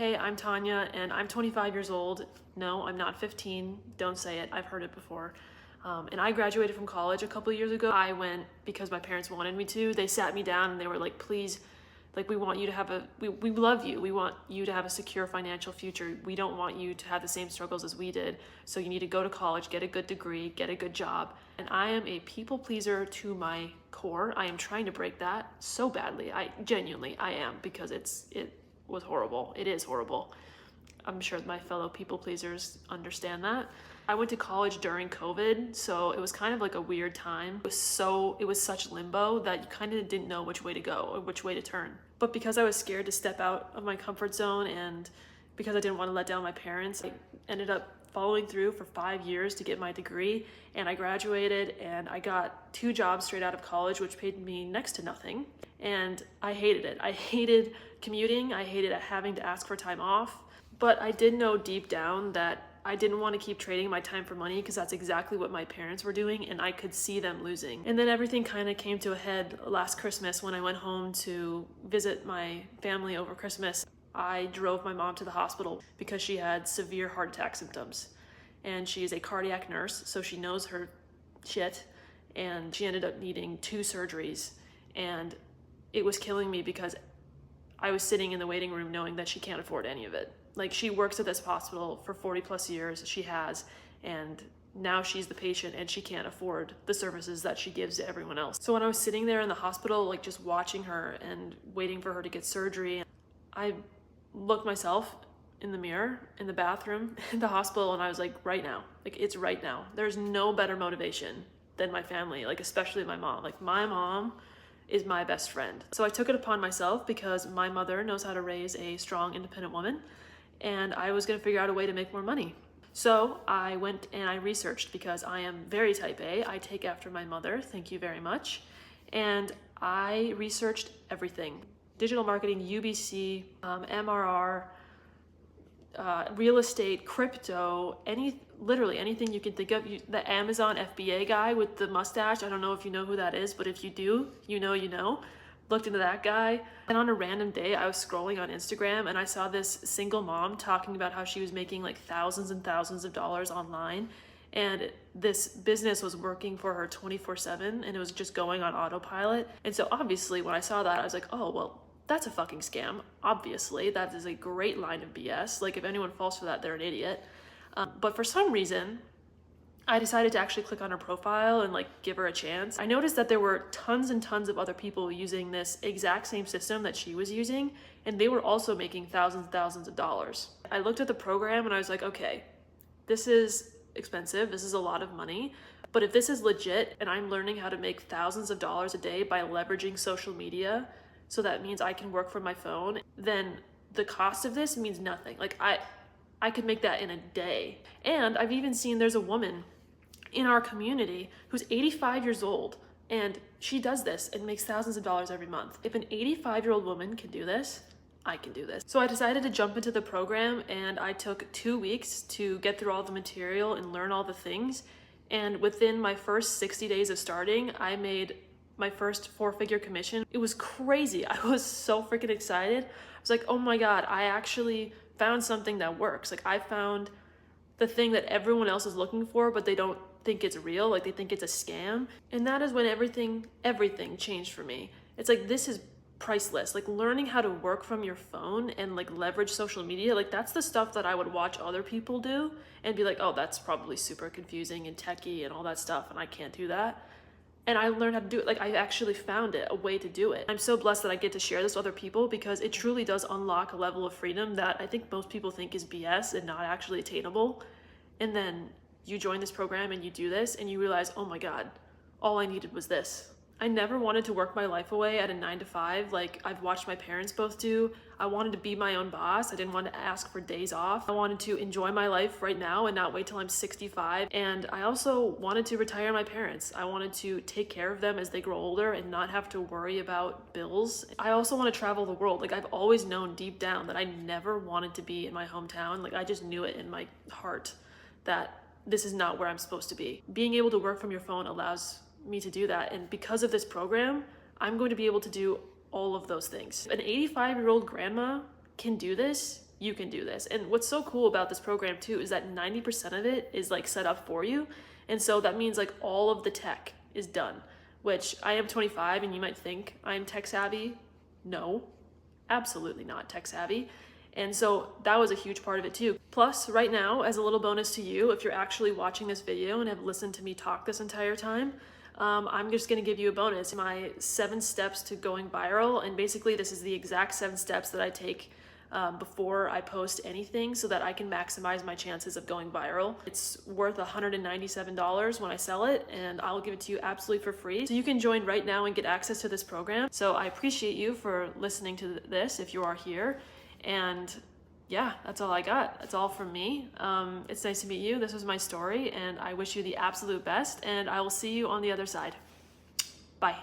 Hey, I'm Tonya and I'm 25 years old. No, I'm not 15. Don't say it. I've heard it before. And I graduated from college a couple of years ago. I went because my parents wanted me to. They sat me down and they were like, please, like, we want you to have we love you. We want you to have a secure financial future. We don't want you to have the same struggles as we did. So you need to go to college, get a good degree, get a good job. And I am a people pleaser to my core. I am trying to break that so badly. I am, because it was horrible. It is horrible. I'm sure my fellow people pleasers understand that. I went to college during COVID, so it was kind of like a weird time. It was such limbo that you kind of didn't know which way to go or which way to turn. But because I was scared to step out of my comfort zone and because I didn't want to let down my parents, I ended up following through for 5 years to get my degree, and I graduated and I got 2 jobs straight out of college, which paid me next to nothing. And I hated it. I hated commuting. I hated having to ask for time off. But I did know deep down that I didn't want to keep trading my time for money, because that's exactly what my parents were doing and I could see them losing. And then everything kind of came to a head last Christmas when I went home to visit my family over Christmas. I drove my mom to the hospital because she had severe heart attack symptoms. And she is a cardiac nurse, so she knows her shit. And she ended up needing 2 surgeries. And it was killing me because I was sitting in the waiting room knowing that she can't afford any of it. Like, she works at this hospital for 40 plus years, she has, and now she's the patient and she can't afford the services that she gives to everyone else. So when I was sitting there in the hospital, like just watching her and waiting for her to get surgery, I looked myself in the mirror in the bathroom in the hospital and I was like, right now, like it's right now. There's no better motivation than my family, like especially my mom. Like, my mom is my best friend. So I took it upon myself because my mother knows how to raise a strong, independent woman, and I was gonna figure out a way to make more money. So I went and I researched, because I am very type A. I take after my mother, thank you very much. And I researched everything. Digital marketing, UBC, MRR, real estate, crypto, literally anything you can think of. The Amazon FBA guy with the mustache, I don't know if you know who that is, but if you do, you know. Looked into that guy. And on a random day, I was scrolling on Instagram and I saw this single mom talking about how she was making like thousands and thousands of dollars online. And this business was working for her 24/7 and it was just going on autopilot. And so obviously when I saw that, I was like, oh, well, that's a fucking scam. Obviously, that is a great line of BS. Like, if anyone falls for that, they're an idiot. But for some reason, I decided to actually click on her profile and like give her a chance. I noticed that there were tons and tons of other people using this exact same system that she was using, and they were also making thousands and thousands of dollars. I looked at the program and I was like, okay, this is expensive. This is a lot of money. But if this is legit and I'm learning how to make thousands of dollars a day by leveraging social media, so that means I can work from my phone, then the cost of this means nothing. Like, I could make that in a day. And I've even seen there's a woman in our community who's 85 years old and she does this and makes thousands of dollars every month. If an 85-year-old woman can do this, I can do this. So I decided to jump into the program and I took 2 weeks to get through all the material and learn all the things. And within my first 60 days of starting, I made my first 4-figure commission. It was crazy. I was so freaking excited. I was like, oh my God, I actually found something that works. Like, I found the thing that everyone else is looking for, but they don't think it's real. Like, they think it's a scam. And that is when everything changed for me. It's like, this is priceless. Like, learning how to work from your phone and like leverage social media, like that's the stuff that I would watch other people do and be like, oh, that's probably super confusing and techie and all that stuff, and I can't do that. And I learned how to do it. Like, I actually found a way to do it. I'm so blessed that I get to share this with other people, because it truly does unlock a level of freedom that I think most people think is BS and not actually attainable. And then you join this program and you do this and you realize, oh my God, all I needed was this. I never wanted to work my life away at a 9-to-5 like I've watched my parents both do. I wanted to be my own boss. I didn't want to ask for days off. I wanted to enjoy my life right now and not wait till I'm 65. And I also wanted to retire my parents. I wanted to take care of them as they grow older and not have to worry about bills. I also want to travel the world. Like, I've always known deep down that I never wanted to be in my hometown. Like, I just knew it in my heart that this is not where I'm supposed to be. Being able to work from your phone allows me to do that. And because of this program, I'm going to be able to do all of those things. An 85-year-old grandma can do this. you can do this. And what's so cool about this program too is that 90% of it is like set up for you. And so that means like all of the tech is done, which I am 25 and you might think I'm tech savvy. No, absolutely not tech savvy. And so that was a huge part of it too. Plus, right now, as a little bonus to you, if you're actually watching this video and have listened to me talk this entire time, I'm just gonna give you a bonus, my 7 steps to going viral. And basically this is the exact 7 steps that I take before I post anything so that I can maximize my chances of going viral. It's worth $197 when I sell it, and I'll give it to you absolutely for free. So you can join right now and get access to this program. So I appreciate you for listening to this if you are here. And yeah, that's all I got. That's all from me. It's nice to meet you. This was my story, and I wish you the absolute best, and I will see you on the other side. Bye.